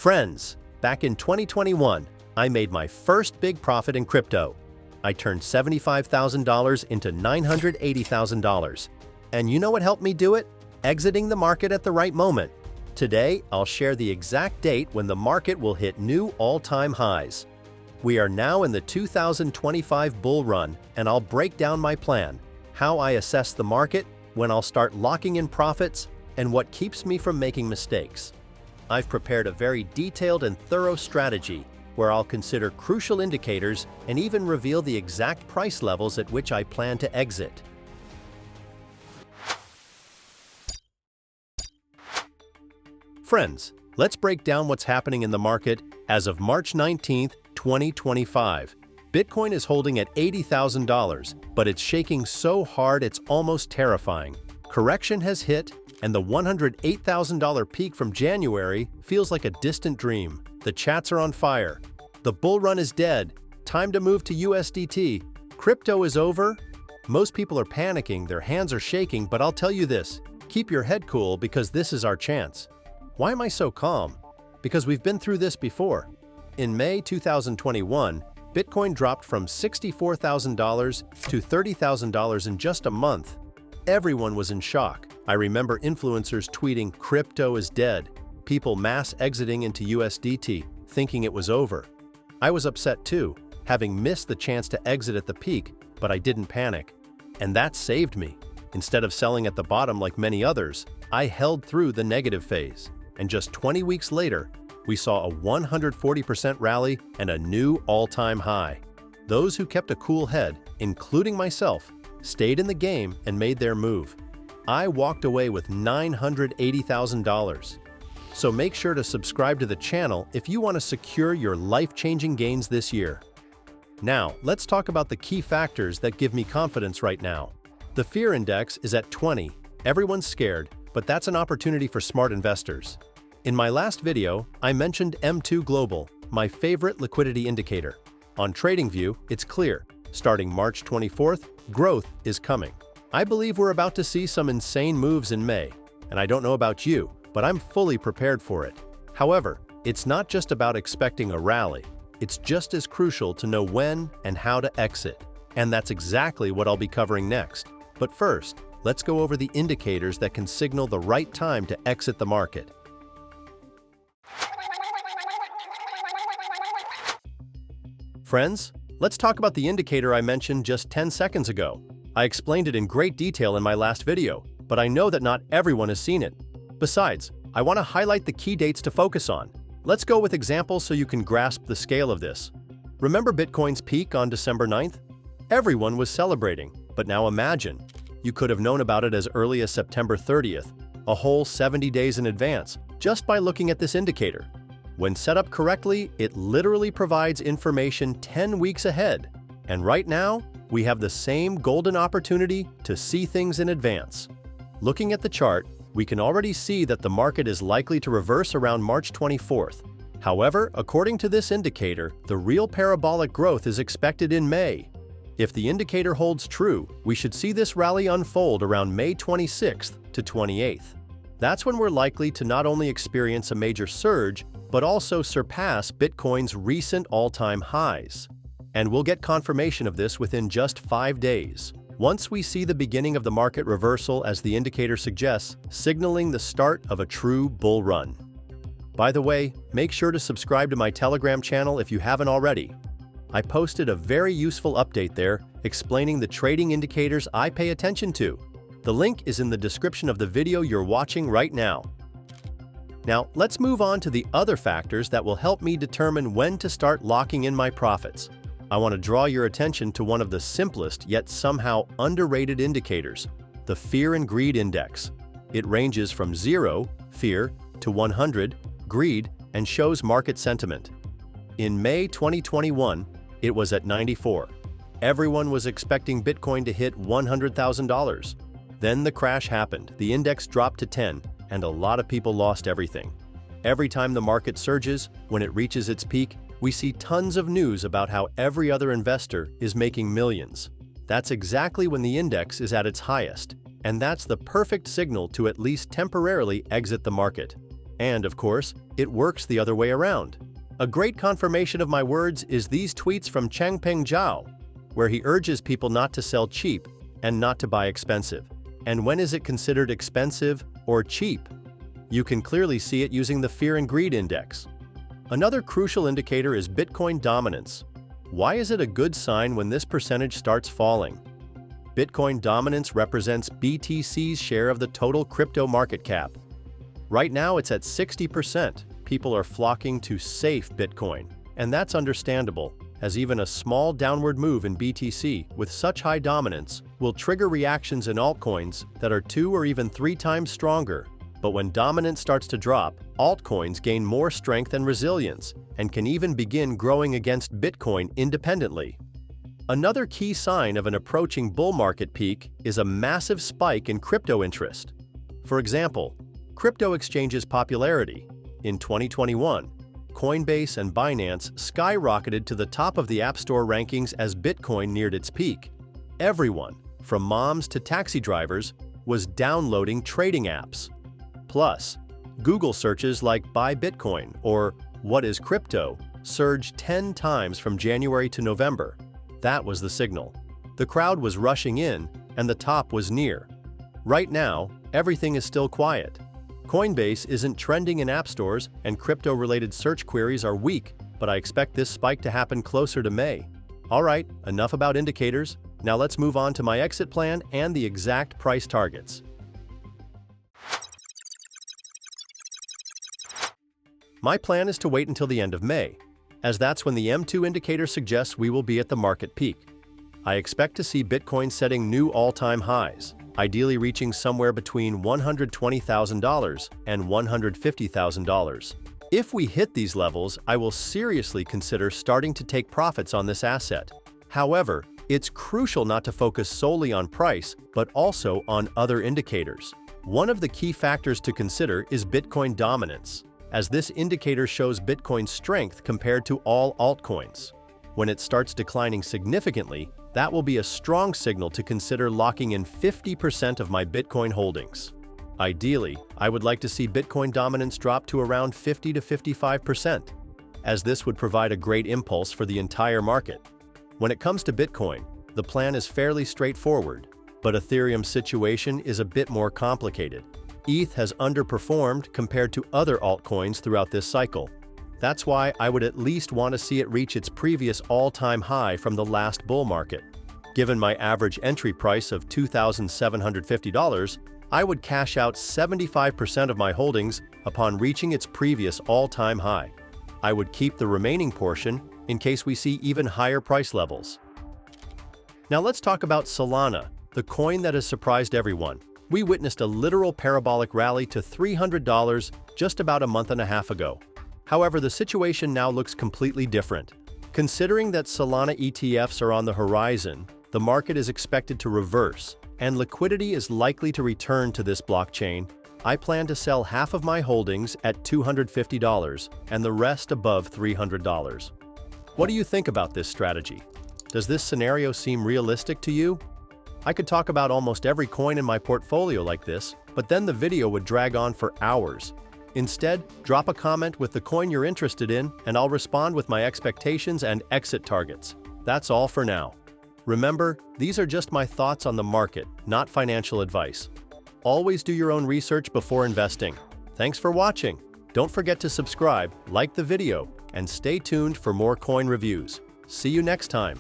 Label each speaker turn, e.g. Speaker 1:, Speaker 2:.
Speaker 1: Friends, back in 2021, I made my first big profit in crypto. I turned $75,000 into $980,000. And you know what helped me do it? Exiting the market at the right moment. Today, I'll share the exact date when the market will hit new all-time highs. We are now in the 2025 bull run, and I'll break down my plan, how I assess the market, when I'll start locking in profits, and what keeps me from making mistakes. I've prepared a very detailed and thorough strategy where I'll consider crucial indicators and even reveal the exact price levels at which I plan to exit. Friends, let's break down what's happening in the market as of March 19th, 2025. Bitcoin is holding at $80,000, but it's shaking so hard it's almost terrifying. Correction has hit, and the $108,000 peak from January feels like a distant dream. The chats are on fire. The bull run is dead. Time to move to USDT. Crypto is over. Most people are panicking, their hands are shaking, but I'll tell you this, keep your head cool because this is our chance. Why am I so calm? Because we've been through this before. In May 2021, Bitcoin dropped from $64,000 to $30,000 in just a month. Everyone was in shock. I remember influencers tweeting, "Crypto is dead," people mass exiting into USDT, thinking it was over. I was upset too, having missed the chance to exit at the peak, but I didn't panic. And that saved me. Instead of selling at the bottom like many others, I held through the negative phase. And just 20 weeks later, we saw a 140% rally and a new all-time high. Those who kept a cool head, including myself, stayed in the game and made their move. I walked away with $980,000. So make sure to subscribe to the channel if you want to secure your life-changing gains this year. Now, let's talk about the key factors that give me confidence right now. The fear index is at 20. Everyone's scared, but that's an opportunity for smart investors. In my last video, I mentioned M2 Global, my favorite liquidity indicator. On TradingView, it's clear. Starting March 24th, growth is coming. I believe we're about to see some insane moves in May, and I don't know about you, but I'm fully prepared for it. However, it's not just about expecting a rally. It's just as crucial to know when and how to exit, and that's exactly what I'll be covering next. But first, let's go over the indicators that can signal the right time to exit the market. Friends, let's talk about the indicator I mentioned just 10 seconds ago. I explained it in great detail in my last video, but I know that not everyone has seen it. Besides, I want to highlight the key dates to focus on. Let's go with examples so you can grasp the scale of this. Remember Bitcoin's peak on December 9th? Everyone was celebrating, but now imagine, you could have known about it as early as September 30th, a whole 70 days in advance, just by looking at this indicator. When set up correctly, it literally provides information 10 weeks ahead. And right now, we have the same golden opportunity to see things in advance. Looking at the chart, we can already see that the market is likely to reverse around March 24th. However, according to this indicator, the real parabolic growth is expected in May. If the indicator holds true, we should see this rally unfold around May 26th to 28th. That's when we're likely to not only experience a major surge, but also surpass Bitcoin's recent all-time highs. And we'll get confirmation of this within just 5 days. Once we see the beginning of the market reversal as the indicator suggests, signaling the start of a true bull run. By the way, make sure to subscribe to my Telegram channel if you haven't already. I posted a very useful update there explaining the trading indicators I pay attention to. The link is in the description of the video you're watching right now. Now, let's move on to the other factors that will help me determine when to start locking in my profits. I want to draw your attention to one of the simplest yet somehow underrated indicators, the Fear and Greed Index. It ranges from 0, fear, to 100, greed, and shows market sentiment. In May 2021, it was at 94. Everyone was expecting Bitcoin to hit $100,000. Then the crash happened, the index dropped to 10, and a lot of people lost everything. Every time the market surges, when it reaches its peak, we see tons of news about how every other investor is making millions. That's exactly when the index is at its highest, and that's the perfect signal to at least temporarily exit the market. And, of course, it works the other way around. A great confirmation of my words is these tweets from Changpeng Zhao, where he urges people not to sell cheap and not to buy expensive. And when is it considered expensive or cheap? You can clearly see it using the Fear and Greed Index. Another crucial indicator is Bitcoin dominance. Why is it a good sign when this percentage starts falling? Bitcoin dominance represents BTC's share of the total crypto market cap. Right now it's at 60%. People are flocking to safe Bitcoin, and that's understandable, as even a small downward move in BTC with such high dominance will trigger reactions in altcoins that are 2 or even 3 times stronger. But when dominance starts to drop, altcoins gain more strength and resilience, and can even begin growing against Bitcoin independently. Another key sign of an approaching bull market peak is a massive spike in crypto interest. For example, crypto exchanges' popularity. In 2021, Coinbase and Binance skyrocketed to the top of the App Store rankings as Bitcoin neared its peak. Everyone, from moms to taxi drivers, was downloading trading apps. Plus, Google searches like "Buy Bitcoin" or "What is crypto?" surged 10 times from January to November. That was the signal. The crowd was rushing in, and the top was near. Right now, everything is still quiet. Coinbase isn't trending in app stores, and crypto-related search queries are weak, but I expect this spike to happen closer to May. All right, enough about indicators. Now let's move on to my exit plan and the exact price targets. My plan is to wait until the end of May, as that's when the M2 indicator suggests we will be at the market peak. I expect to see Bitcoin setting new all-time highs, ideally reaching somewhere between $120,000 and $150,000. If we hit these levels, I will seriously consider starting to take profits on this asset. However, it's crucial not to focus solely on price, but also on other indicators. One of the key factors to consider is Bitcoin dominance, as this indicator shows Bitcoin's strength compared to all altcoins. When it starts declining significantly, that will be a strong signal to consider locking in 50% of my Bitcoin holdings. Ideally, I would like to see Bitcoin dominance drop to around 50 to 55%, as this would provide a great impulse for the entire market. When it comes to Bitcoin, the plan is fairly straightforward, but Ethereum's situation is a bit more complicated. ETH has underperformed compared to other altcoins throughout this cycle. That's why I would at least want to see it reach its previous all-time high from the last bull market. Given my average entry price of $2,750, I would cash out 75% of my holdings upon reaching its previous all-time high. I would keep the remaining portion in case we see even higher price levels. Now let's talk about Solana, the coin that has surprised everyone. We witnessed a literal parabolic rally to $300 just about a month and a half ago. However, the situation now looks completely different. Considering that Solana ETFs are on the horizon, the market is expected to reverse, and liquidity is likely to return to this blockchain. I plan to sell half of my holdings at $250 and the rest above $300. What do you think about this strategy? Does this scenario seem realistic to you? I could talk about almost every coin in my portfolio like this, but then the video would drag on for hours. Instead, drop a comment with the coin you're interested in, and I'll respond with my expectations and exit targets. That's all for now. Remember, these are just my thoughts on the market, not financial advice. Always do your own research before investing. Thanks for watching. Don't forget to subscribe, like the video, and stay tuned for more coin reviews. See you next time.